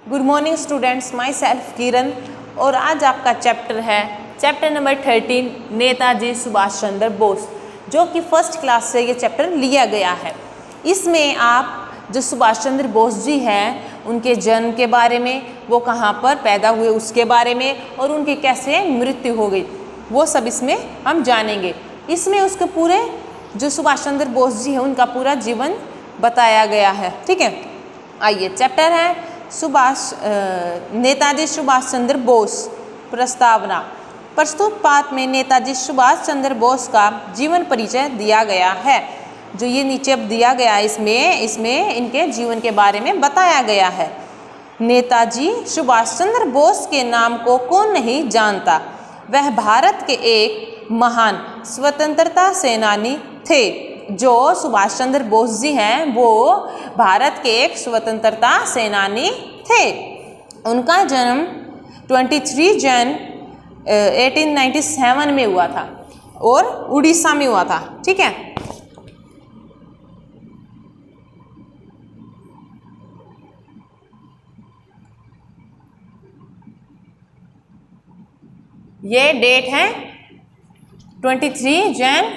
Good morning students, myself Kiran और आज आपका चैप्टर है चैप्टर नंबर 13 नेताजी सुभाष चंद्र बोस, जो कि फर्स्ट क्लास से ये चैप्टर लिया गया है। इसमें आप जो सुभाष चंद्र बोस जी हैं उनके जन्म के बारे में, वो कहाँ पर पैदा हुए उसके बारे में और उनकी कैसे मृत्यु हो गई वो सब इसमें हम जानेंगे। इसमें उसके पूरे जो सुभाष चंद्र बोस जी हैं उनका पूरा जीवन बताया गया है। ठीक है, आइए चैप्टर है नेताजी सुभाष चंद्र बोस। प्रस्तावना। प्रस्तुत पाठ में नेताजी सुभाष चंद्र बोस का जीवन परिचय दिया गया है। जो ये नीचे अब दिया गया है इसमें इनके जीवन के बारे में बताया गया है। नेताजी सुभाष चंद्र बोस के नाम को कौन नहीं जानता। वह भारत के एक महान स्वतंत्रता सेनानी थे। जो सुभाष चंद्र बोस जी हैं वो भारत के एक स्वतंत्रता सेनानी थे। उनका जन्म 23 जन 1897 में हुआ था और उड़ीसा में हुआ था। ठीक है, ये डेट है 23 जन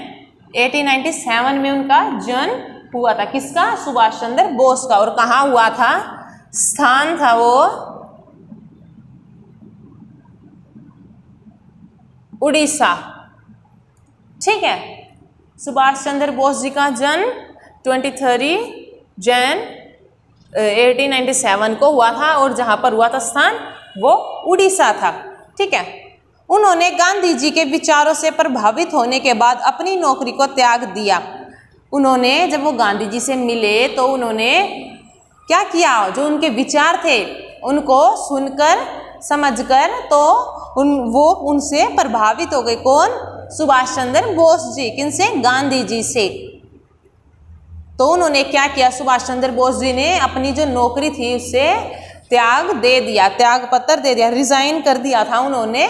1897 में उनका जन्म हुआ था। किसका? सुभाष चंद्र बोस का। और कहाँ हुआ था? स्थान था वो उड़ीसा। ठीक है, सुभाष चंद्र बोस जी का जन्म 23 जन 1897 को हुआ था और जहाँ पर हुआ था स्थान वो उड़ीसा था। ठीक है, उन्होंने गांधी जी के विचारों से प्रभावित होने के बाद अपनी नौकरी को त्याग दिया। उन्होंने जब वो गांधी जी से मिले तो उन्होंने क्या किया, जो उनके विचार थे उनको सुनकर समझकर तो वो उनसे प्रभावित हो गए। कौन? सुभाष चंद्र बोस जी। किनसे? गांधी जी से। तो उन्होंने क्या किया, सुभाष चंद्र बोस जी ने अपनी जो नौकरी थी उससे त्याग दे दिया, त्याग पत्र दे दिया, रिजाइन कर दिया था उन्होंने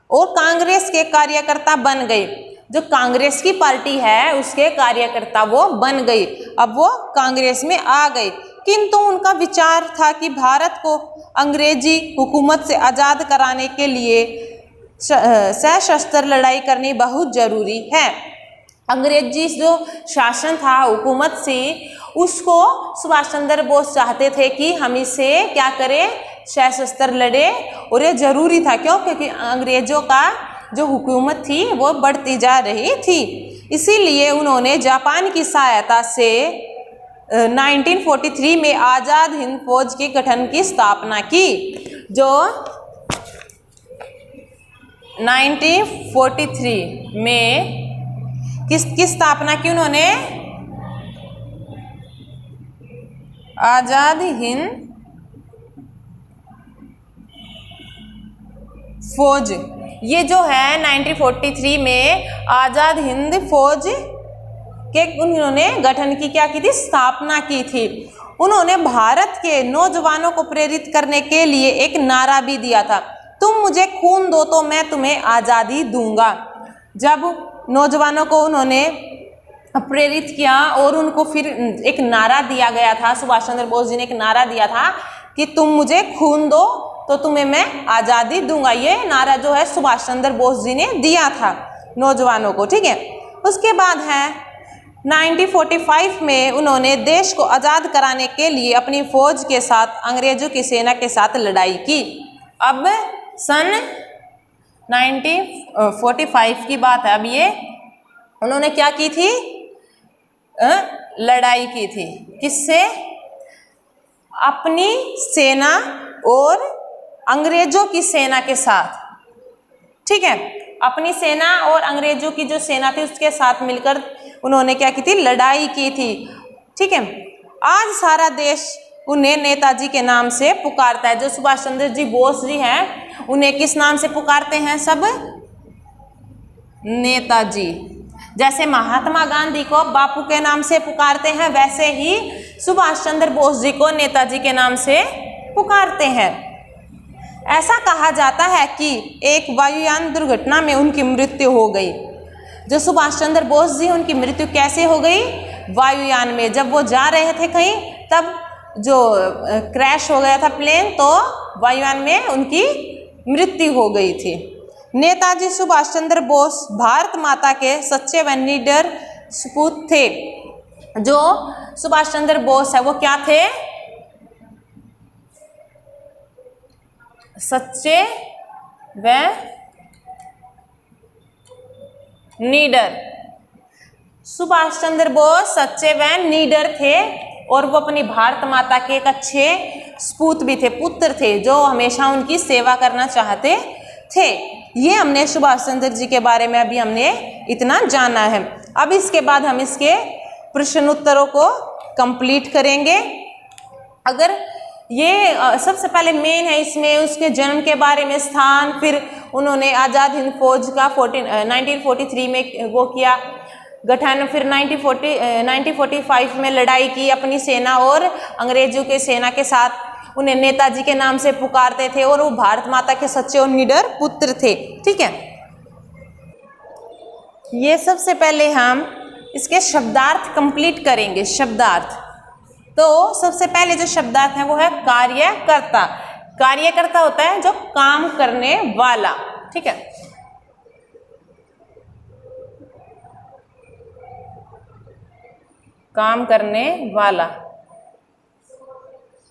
और कांग्रेस के कार्यकर्ता बन गए। जो कांग्रेस की पार्टी है उसके कार्यकर्ता वो बन गए। अब वो कांग्रेस में आ गए, किंतु उनका विचार था कि भारत को अंग्रेजी हुकूमत से आज़ाद कराने के लिए सशस्त्र लड़ाई करनी बहुत ज़रूरी है। अंग्रेजी जो शासन था हुकूमत से, उसको सुभाष चंद्र बोस चाहते थे कि हम इसे क्या करें, सशस्त्र लड़े। और ये जरूरी था। क्यों? क्योंकि अंग्रेजों का जो हुकूमत थी वो बढ़ती जा रही थी। इसीलिए उन्होंने जापान की सहायता से 1943 में आज़ाद हिंद फौज के गठन की स्थापना की। जो 1943 में किसकी स्थापना की उन्होंने? आज़ाद हिंद फौज। ये जो है 1943 में आज़ाद हिंद फौज के उन्होंने गठन की क्या की थी? स्थापना की थी। उन्होंने भारत के नौजवानों को प्रेरित करने के लिए एक नारा भी दिया था, तुम मुझे खून दो तो मैं तुम्हें आज़ादी दूंगा। जब नौजवानों को उन्होंने प्रेरित किया और उनको फिर एक नारा दिया गया था, सुभाष चंद्र बोस जी ने एक नारा दिया था कि तुम मुझे खून दो तो तुम्हें मैं आज़ादी दूंगा। ये नारा जो है सुभाष चंद्र बोस जी ने दिया था नौजवानों को। ठीक है, उसके बाद है 1945 में उन्होंने देश को आज़ाद कराने के लिए अपनी फौज के साथ अंग्रेजों की सेना के साथ लड़ाई की। अब सन 1945 की बात है। अब ये उन्होंने क्या की थी? लड़ाई की थी। किससे? अपनी सेना और अंग्रेजों की सेना के साथ। ठीक है, अपनी सेना और अंग्रेजों की जो सेना थी उसके साथ मिलकर उन्होंने क्या की थी? लड़ाई की थी। ठीक है, आज सारा देश उन्हें नेताजी के नाम से पुकारता है। जो सुभाष चंद्र जी बोस जी हैं उन्हें किस नाम से पुकारते हैं सब? नेताजी। जैसे महात्मा गांधी को बापू के नाम से पुकारते हैं, वैसे ही सुभाष चंद्र बोस जी को नेताजी के नाम से पुकारते हैं। ऐसा कहा जाता है कि एक वायुयान दुर्घटना में उनकी मृत्यु हो गई। जो सुभाष चंद्र बोस जी उनकी मृत्यु कैसे हो गई? वायुयान में। जब वो जा रहे थे कहीं तब जो क्रैश हो गया था प्लेन, तो वायुयान में उनकी मृत्यु हो गई थी। नेताजी सुभाष चंद्र बोस भारत माता के सच्चे व निडर सपूत थे। जो सुभाष चंद्र बोस है वो क्या थे? सच्चे व निडर। सुभाष चंद्र बोस सच्चे व निडर थे और वो अपनी भारत माता के एक अच्छे सपूत भी थे, पुत्र थे, जो हमेशा उनकी सेवा करना चाहते थे। ये हमने सुभाष चंद्र जी के बारे में अभी हमने इतना जाना है। अब इसके बाद हम इसके प्रश्न उत्तरों को कंप्लीट करेंगे। अगर ये सबसे पहले मेन है इसमें उसके जन्म के बारे में, स्थान, फिर उन्होंने आज़ाद हिंद फौज का 1943 में वो किया गठन, फिर 1945 में लड़ाई की अपनी सेना और अंग्रेजों के सेना के साथ। उन्हें नेताजी के नाम से पुकारते थे और वो भारत माता के सच्चे और निडर पुत्र थे। ठीक है, ये सबसे पहले हम इसके शब्दार्थ कंप्लीट करेंगे। शब्दार्थ, तो सबसे पहले जो शब्दार्थ है वो है कार्यकर्ता। कार्यकर्ता होता है जो काम करने वाला। ठीक है, काम करने वाला।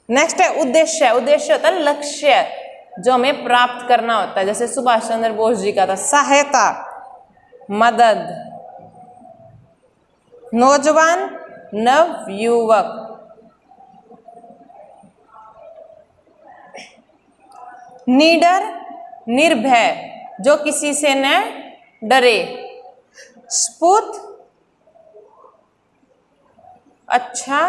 नेक्स्ट है उद्देश्य। उद्देश्य होता है लक्ष्य जो हमें प्राप्त करना होता है। जैसे सुभाष चंद्र बोस जी का था सहायता, मदद, नौजवान, नवयुवक। निडर, निर्भय, जो किसी से न डरे। सपूत, अच्छा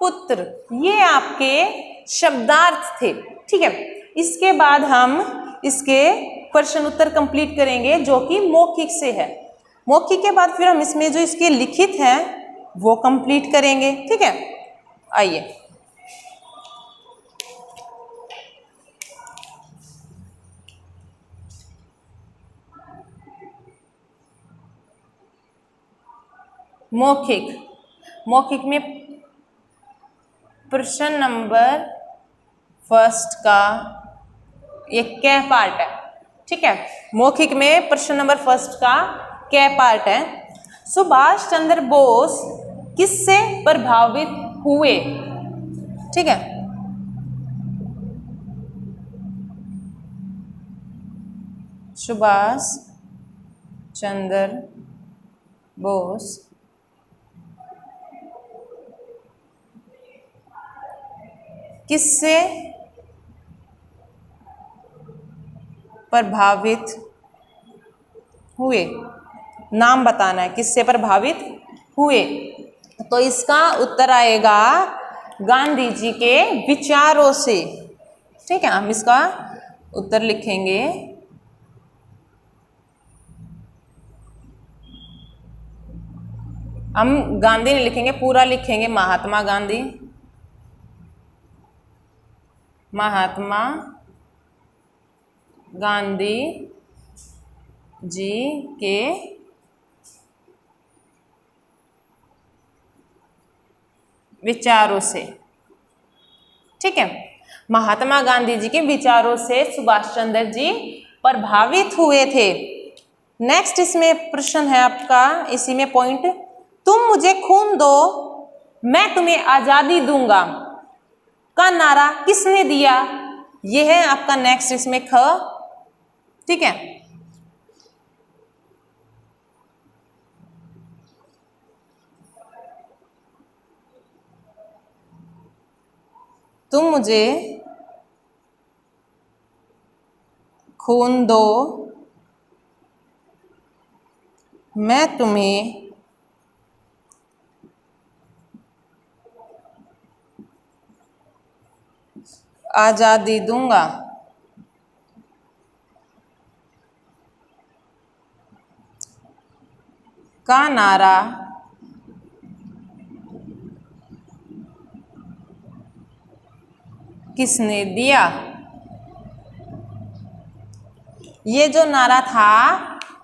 पुत्र। ये आपके शब्दार्थ थे। ठीक है, इसके बाद हम इसके प्रश्न उत्तर कंप्लीट करेंगे जो कि मौखिक से है। मौखिक के बाद फिर हम इसमें जो इसके लिखित है वो कंप्लीट करेंगे। ठीक है, आइए। मौखिक। मौखिक में प्रश्न नंबर फर्स्ट का ये कै पार्ट है। ठीक है, मौखिक में प्रश्न नंबर फर्स्ट का कै पार्ट है। सुभाष चंद्र बोस किससे प्रभावित हुए? ठीक है, सुभाष चंद्र बोस किससे प्रभावित हुए? नाम बताना है, किससे प्रभावित हुए। तो इसका उत्तर आएगा गांधी जी के विचारों से। ठीक है, हम इसका उत्तर लिखेंगे हम गांधी नहीं लिखेंगे, पूरा लिखेंगे महात्मा गांधी। महात्मा गांधी जी के विचारों से। ठीक है, महात्मा गांधी जी के विचारों से सुभाष चंद्र जी प्रभावित हुए थे। नेक्स्ट इसमें प्रश्न है आपका, इसी में पॉइंट, तुम मुझे खून दो मैं तुम्हें आजादी दूंगा का नारा किसने दिया? यह है आपका नेक्स्ट इसमें ख। ठीक है, तुम मुझे खून दो मैं तुम्हें आजादी दूंगा। का नारा किसने दिया? ये जो नारा था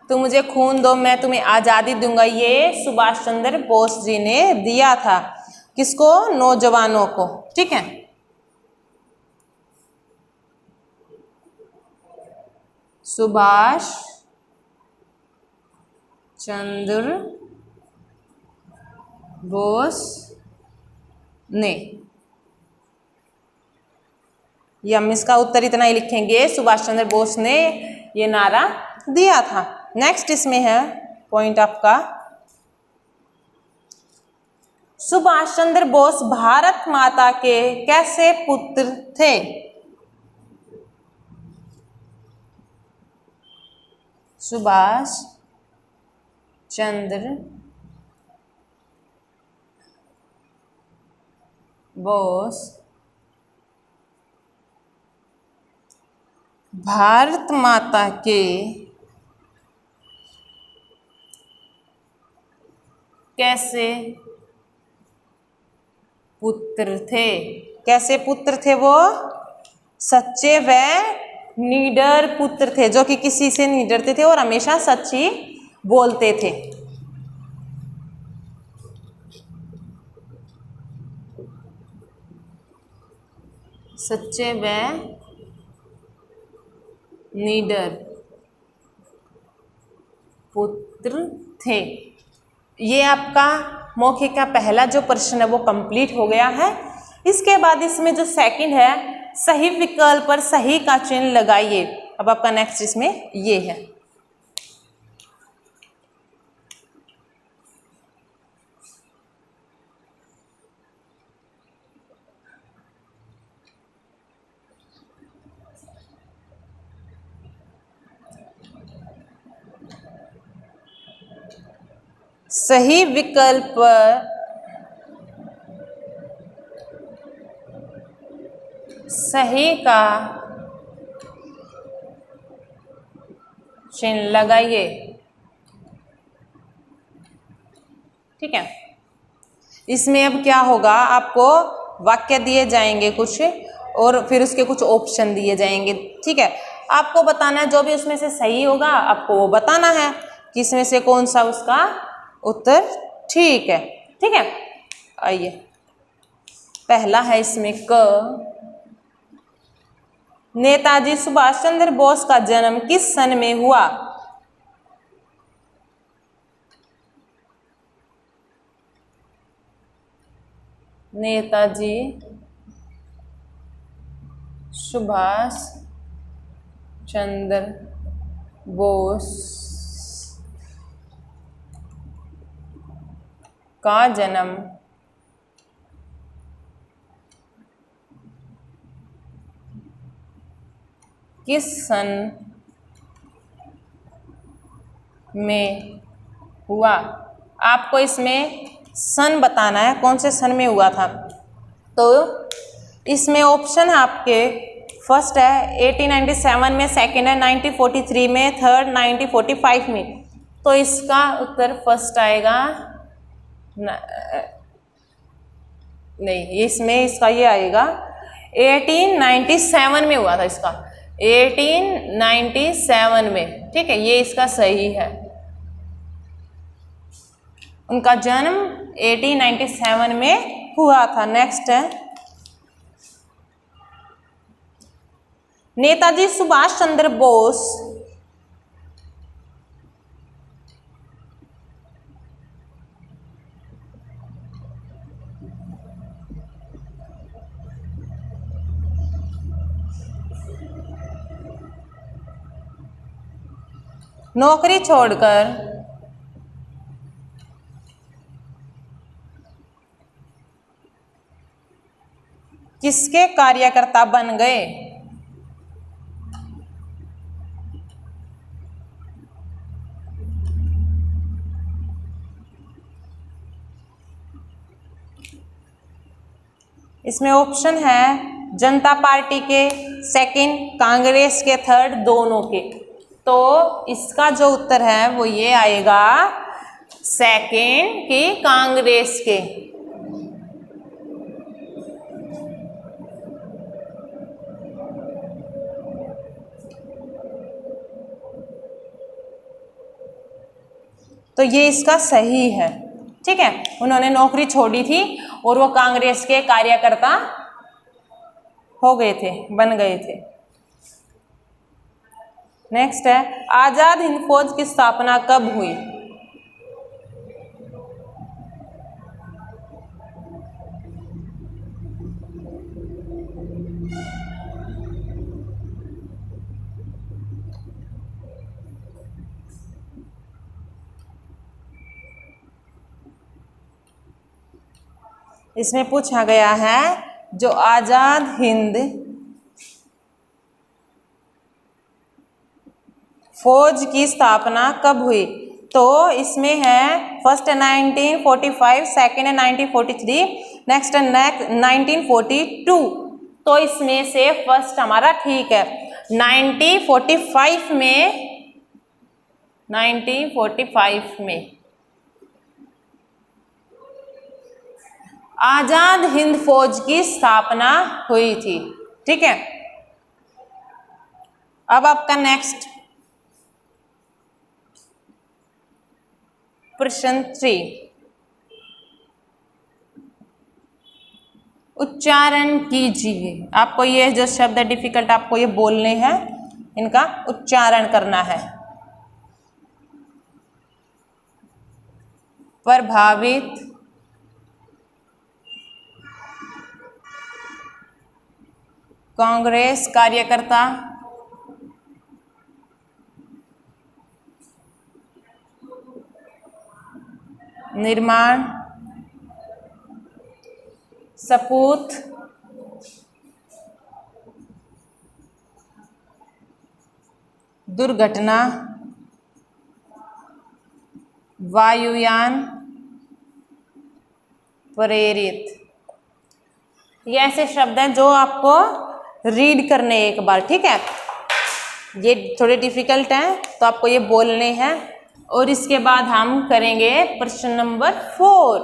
तुम मुझे खून दो मैं तुम्हें आजादी दूंगा, ये सुभाष चंद्र बोस जी ने दिया था। किसको? नौजवानों को। ठीक है, सुभाष चंद्र बोस ने, ये हम इसका उत्तर इतना ही लिखेंगे, सुभाष चंद्र बोस ने ये नारा दिया था। नेक्स्ट इसमें है पॉइंट आपका, सुभाष चंद्र बोस भारत माता के कैसे पुत्र थे? सुभाष चंद्र बोस भारत माता के कैसे पुत्र थे? कैसे पुत्र थे वो? सच्चे व निडर पुत्र थे, जो कि किसी से नहीं डरते थे और हमेशा सच ही बोलते थे। सच्चे व निडर पुत्र थे। ये आपका मौखिक का पहला जो प्रश्न है वो कंप्लीट हो गया है। इसके बाद इसमें जो सेकंड है, सही विकल्प पर सही का चिन्ह लगाइए। अब आपका नेक्स्ट इसमें ये है, सही विकल्प पर सही का चिन्ह लगाइए। ठीक है, इसमें अब क्या होगा, आपको वाक्य दिए जाएंगे कुछ और फिर उसके कुछ ऑप्शन दिए जाएंगे। ठीक है, आपको बताना है, जो भी उसमें से सही होगा आपको वो बताना है कि इसमें से कौन सा उसका उत्तर ठीक है। ठीक है, आइए पहला है इसमें क, नेताजी सुभाष चंद्र बोस का जन्म किस सन में हुआ? नेताजी सुभाष चंद्र बोस का जन्म किस सन में हुआ? आपको इसमें सन बताना है, कौन से सन में हुआ था। तो इसमें ऑप्शन है आपके, फर्स्ट है 1897 में, सेकंड है 1943 में, थर्ड 1945 में। तो इसका उत्तर फर्स्ट आएगा नहीं, इसमें इसका ये आएगा 1897 में हुआ था इसका, 1897 में। ठीक है, ये इसका सही है, उनका जन्म 1897 में हुआ था। नेक्स्ट है, नेताजी सुभाष चंद्र बोस नौकरी छोड़कर किसके कार्यकर्ता बन गए? इसमें ऑप्शन है जनता पार्टी के, सेकंड कांग्रेस के, थर्ड दोनों के। तो इसका जो उत्तर है वो ये आएगा सेकंड की कांग्रेस के। तो ये इसका सही है। ठीक है, उन्होंने नौकरी छोड़ी थी और वो कांग्रेस के कार्यकर्ता हो गए थे, बन गए थे। नेक्स्ट है, आजाद हिंद फौज की स्थापना कब हुई? इसमें पूछा गया है जो आजाद हिंद फौज की स्थापना कब हुई, तो इसमें है फर्स्ट है 1945, सेकेंड है 1943, नेक्स्ट है 1942। तो इसमें से फर्स्ट हमारा ठीक है। 1945 में आजाद हिंद फौज की स्थापना हुई थी। ठीक है, अब आपका नेक्स्ट प्रश्न 3, उच्चारण कीजिए। आपको ये जो शब्द है डिफिकल्ट, आपको ये बोलने हैं, इनका उच्चारण करना है। प्रभावित, कांग्रेस कार्यकर्ता, निर्माण, सपूत, दुर्घटना, वायुयान, प्रेरित। ये ऐसे शब्द हैं जो आपको रीड करने एक बार। ठीक है, ये थोड़े डिफिकल्ट हैं तो आपको ये बोलने हैं। और इसके बाद हम करेंगे प्रश्न नंबर 4,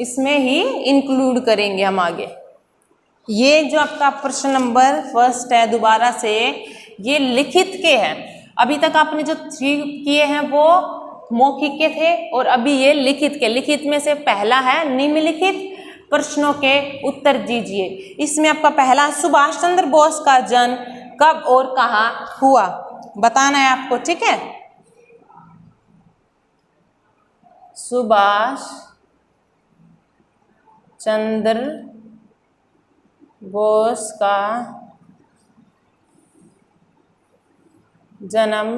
इसमें ही इंक्लूड करेंगे हम आगे। ये जो आपका प्रश्न नंबर फर्स्ट है, दोबारा से ये लिखित के हैं। अभी तक आपने जो 3 किए हैं वो मौखिक के थे, और अभी ये लिखित के। लिखित में से पहला है निम्नलिखित प्रश्नों के उत्तर दीजिए। इसमें आपका पहला, सुभाष चंद्र बोस का जन्म कब और कहाँ हुआ, बताना है आपको। ठीक है, सुभाष चंद्र बोस का जन्म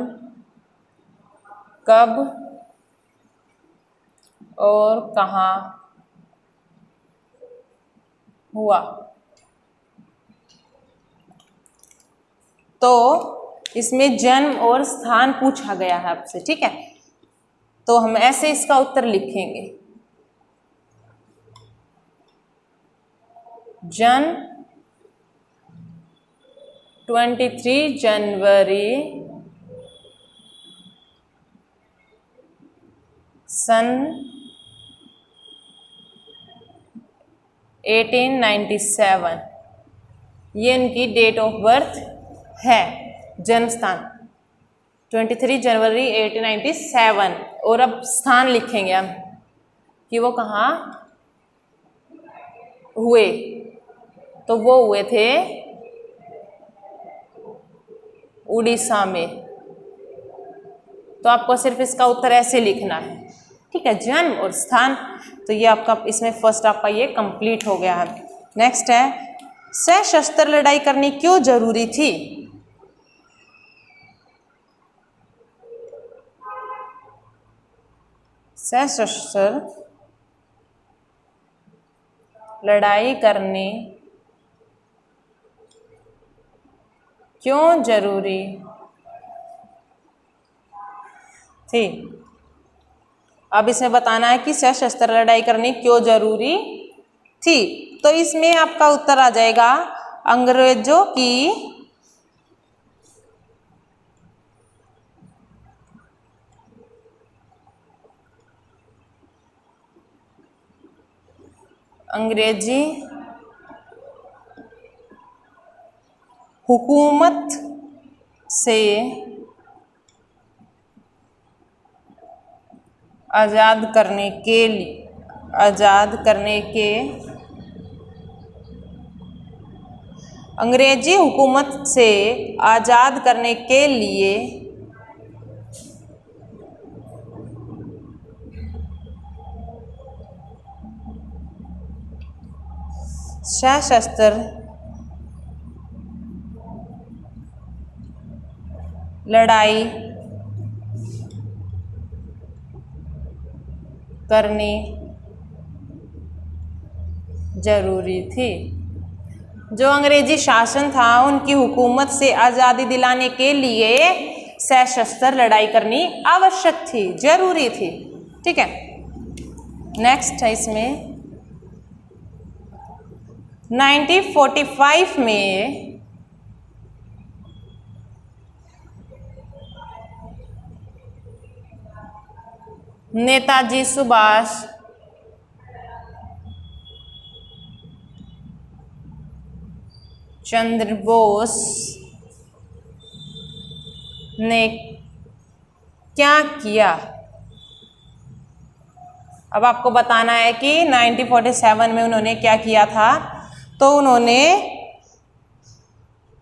कब और कहाँ हुआ। तो इसमें जन्म और स्थान पूछा गया है आपसे। ठीक है, तो हम ऐसे इसका उत्तर लिखेंगे। जन्म 23 जनवरी सन 1897, ये इनकी डेट ऑफ बर्थ है। जन्म स्थान 23 जनवरी 1897। और अब स्थान लिखेंगे हम कि वो कहाँ हुए, तो वो हुए थे उड़ीसा में। तो आपको सिर्फ इसका उत्तर ऐसे लिखना है। ठीक है, जन्म और स्थान। तो ये आपका इसमें फर्स्ट आपका ये कंप्लीट हो गया है। नेक्स्ट है, सशस्त्र लड़ाई करनी क्यों जरूरी थी। सशस्त्र लड़ाई करनी क्यों जरूरी थी। अब इसमें बताना है कि सशस्त्र लड़ाई करनी क्यों जरूरी थी। तो इसमें आपका उत्तर आ जाएगा अंग्रेजों अंग्रेजी हुकूमत से आज़ाद करने के अंग्रेजी हुकूमत से आज़ाद करने के लिए सशस्त्र लड़ाई करनी जरूरी थी। जो अंग्रेजी शासन था उनकी हुकूमत से आज़ादी दिलाने के लिए सशस्त्र लड़ाई करनी आवश्यक थी, जरूरी थी। ठीक है, नेक्स्ट है इसमें 1945 में नेताजी सुभाष चंद्र बोस ने क्या किया। अब आपको बताना है कि 1947 में उन्होंने क्या किया था। तो उन्होंने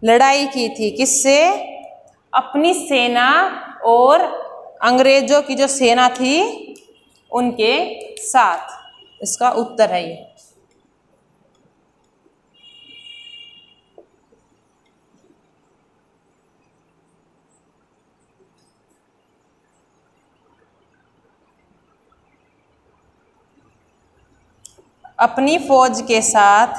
लड़ाई की थी किससे? अपनी सेना और अंग्रेजों की जो सेना थी उनके साथ। इसका उत्तर है ये। अपनी फौज के साथ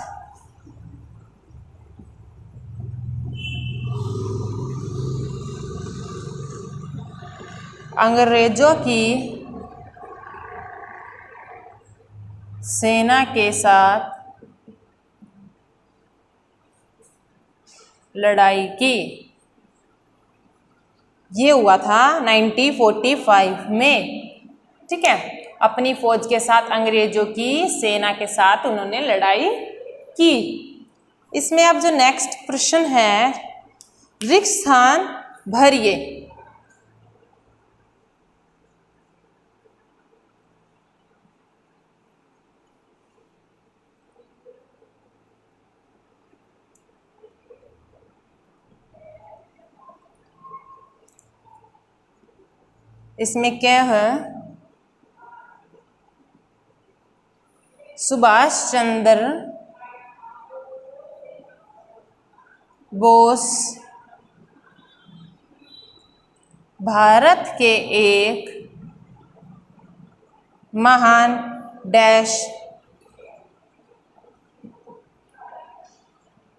अंग्रेजों की सेना के साथ लड़ाई की। ये हुआ था 1945 में। ठीक है, अपनी फौज के साथ अंग्रेजों की सेना के साथ उन्होंने लड़ाई की। इसमें अब जो नेक्स्ट प्रश्न है, रिक्त स्थान भरिए। इसमें क्या है? सुभाष चंद्र बोस भारत के एक महान डैश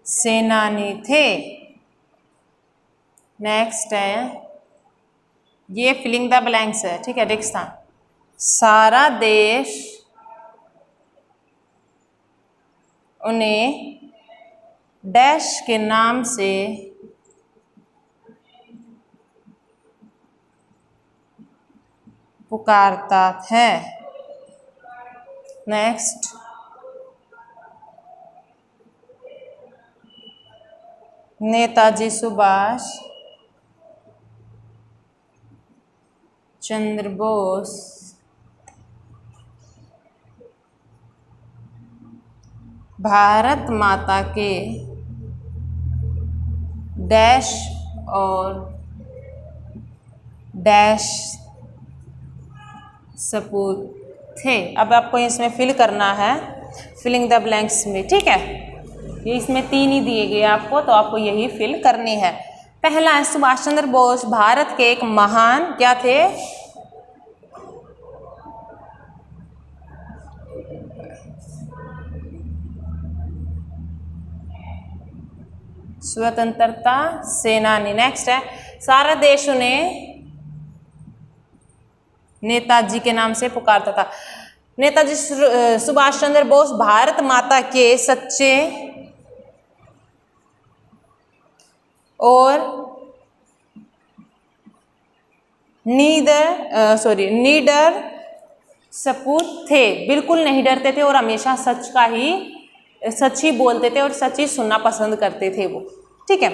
सेनानी थे। नेक्स्ट है, ये फिलिंग द ब्लैंक्स है। ठीक है, रिक्त स्थान। सारा देश उन्हें डैश के नाम से पुकारता है। नेक्स्ट, नेताजी सुभाष चंद्र बोस भारत माता के डैश और डैश सपूत थे। अब आपको इसमें फिल करना है, फिलिंग द ब्लैंक्स में। ठीक है, ये इसमें 3 ही दिए गए आपको, तो आपको यही फिल करनी है। पहला है, सुभाष चंद्र बोस भारत के एक महान क्या थे? स्वतंत्रता सेनानी। नेक्स्ट है, सारा देश उन्हें नेताजी के नाम से पुकारता था। नेताजी सुभाष चंद्र बोस भारत माता के सच्चे और नीडर सपूत थे। बिल्कुल नहीं डरते थे और हमेशा सच ही बोलते थे और सच ही सुनना पसंद करते थे वो। ठीक है,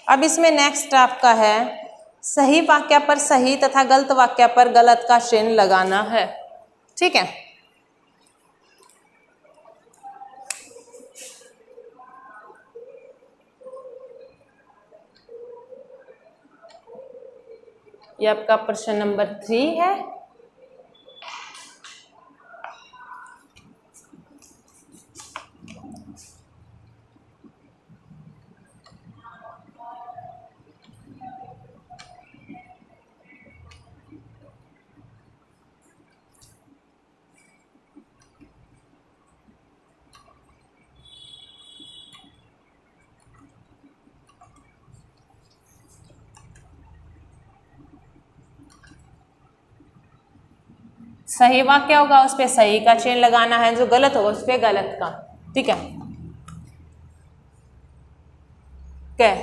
अब इसमें नेक्स्ट आपका है, सही वाक्य पर सही तथा गलत वाक्य पर गलत का चिन्ह लगाना है। ठीक है, ये आपका प्रश्न नंबर 3 है। सही वाक्य होगा उस पे सही का चिन्ह लगाना है, जो गलत होगा उस पे गलत का। ठीक है, क्या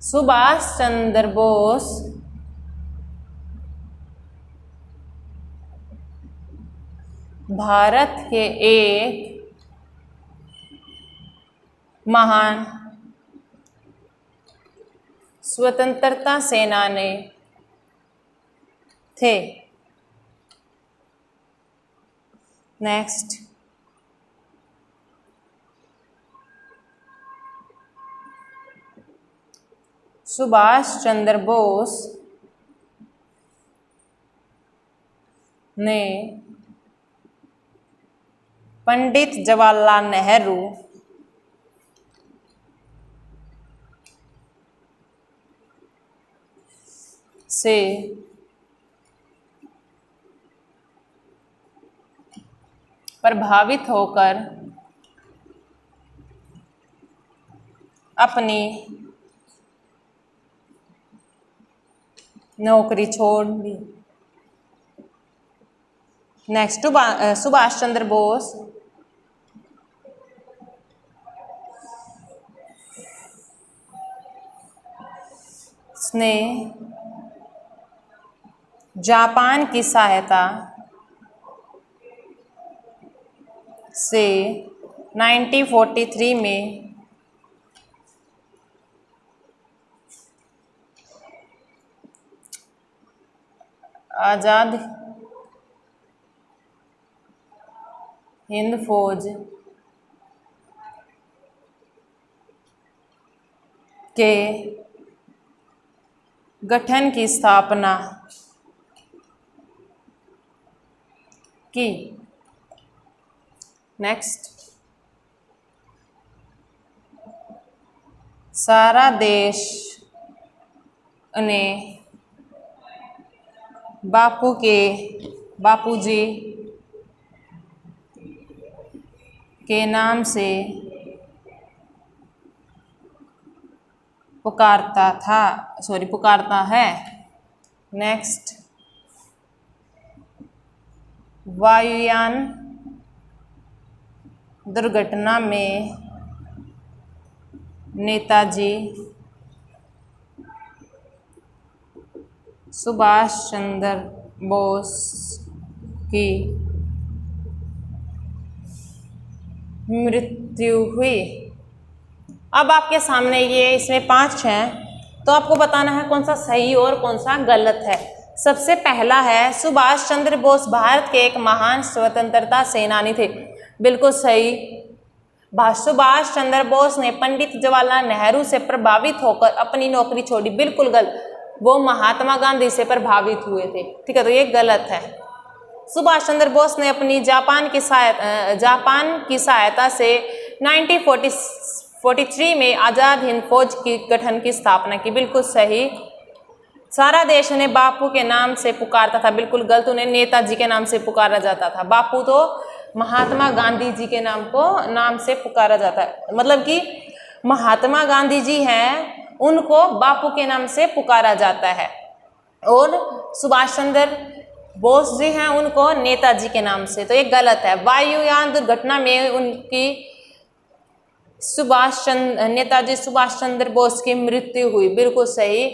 सुभाष चंद्र बोस भारत के एक महान स्वतंत्रता सेनानी थे। नेक्स्ट, सुभाष चंद्र बोस ने पंडित जवाहरलाल नेहरू से प्रभावित होकर अपनी नौकरी छोड़ दी। नेक्स्ट, सुभाष चंद्र बोस ने जापान की सहायता से 1943 में आजाद हिंद फौज के गठन की स्थापना की। नेक्स्ट, सारा देश उन्हें बापूजी के नाम से पुकारता है। नेक्स्ट, वायुयान दुर्घटना में नेताजी सुभाष चंद्र बोस की मृत्यु हुई। अब आपके सामने ये इसमें 5 हैं, तो आपको बताना है कौन सा सही और कौन सा गलत है। सबसे पहला है सुभाष चंद्र बोस भारत के एक महान स्वतंत्रता सेनानी थे। बिल्कुल सही। सुभाष चंद्र बोस ने पंडित जवाहरलाल नेहरू से प्रभावित होकर अपनी नौकरी छोड़ी। बिल्कुल गलत, वो महात्मा गांधी से प्रभावित हुए थे। ठीक है, तो ये गलत है। सुभाष चंद्र बोस ने अपनी जापान की सहायता से 1943 में आजाद हिंद फौज की गठन की स्थापना की। बिल्कुल सही। सारा देश उन्हें बापू के नाम से पुकारता था। बिल्कुल गलत, उन्हें नेताजी के नाम से पुकारा जाता था। बापू तो महात्मा गांधी जी के नाम से पुकारा जाता है, मतलब कि महात्मा गांधी जी हैं उनको बापू के नाम से पुकारा जाता है, और सुभाष चंद्र बोस जी हैं उनको नेताजी के नाम से। तो ये गलत है। वायुयान दुर्घटना में नेताजी सुभाष चंद्र बोस की मृत्यु हुई। बिल्कुल सही,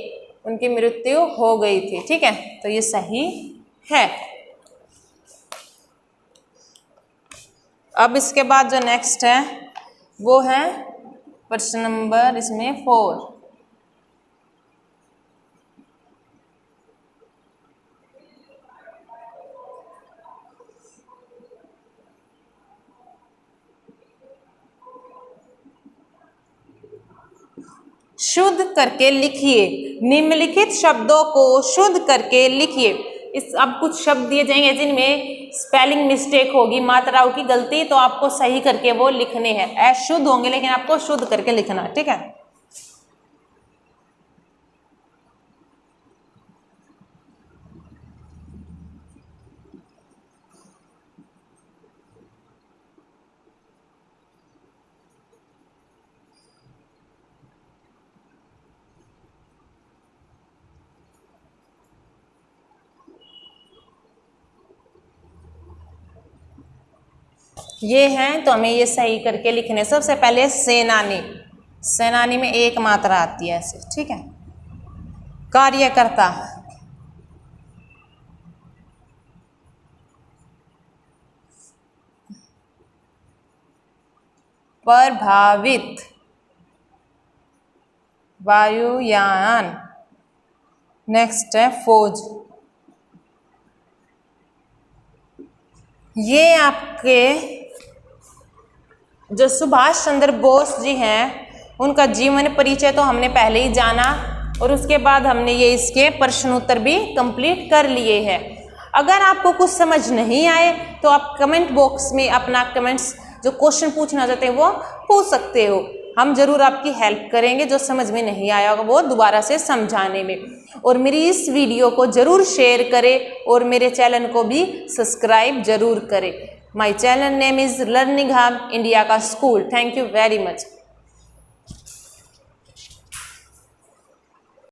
उनकी मृत्यु हो गई थी। ठीक है, तो ये सही है। अब इसके बाद जो नेक्स्ट है वो है प्रश्न नंबर इसमें 4। शुद्ध करके लिखिए। निम्नलिखित शब्दों को शुद्ध करके लिखिए। इस अब कुछ शब्द दिए जाएंगे जिनमें स्पेलिंग मिस्टेक होगी, मात्राओं की गलती, तो आपको सही करके वो लिखने हैं। अशुद्ध होंगे लेकिन आपको शुद्ध करके लिखना, ठीक है। ये हैं तो हमें ये सही करके लिखने। सबसे पहले सेनानी, सेनानी में एक मात्रा आती है ऐसे, ठीक है। कार्यकर्ता, प्रभावित, वायुयान, नेक्स्ट है फौज। ये आपके जो सुभाष चंद्र बोस जी हैं उनका जीवन परिचय तो हमने पहले ही जाना, और उसके बाद हमने ये इसके प्रश्न उत्तर भी कंप्लीट कर लिए हैं। अगर आपको कुछ समझ नहीं आए तो आप कमेंट बॉक्स में अपना कमेंट्स जो क्वेश्चन पूछना चाहते हैं वो पूछ सकते हो। हम जरूर आपकी हेल्प करेंगे, जो समझ में नहीं आया होगा वो दोबारा से समझाने में। और मेरी इस वीडियो को जरूर शेयर करें और मेरे चैनल को भी सब्सक्राइब जरूर करें। My channel name is learning hub India का school. Thank you very much.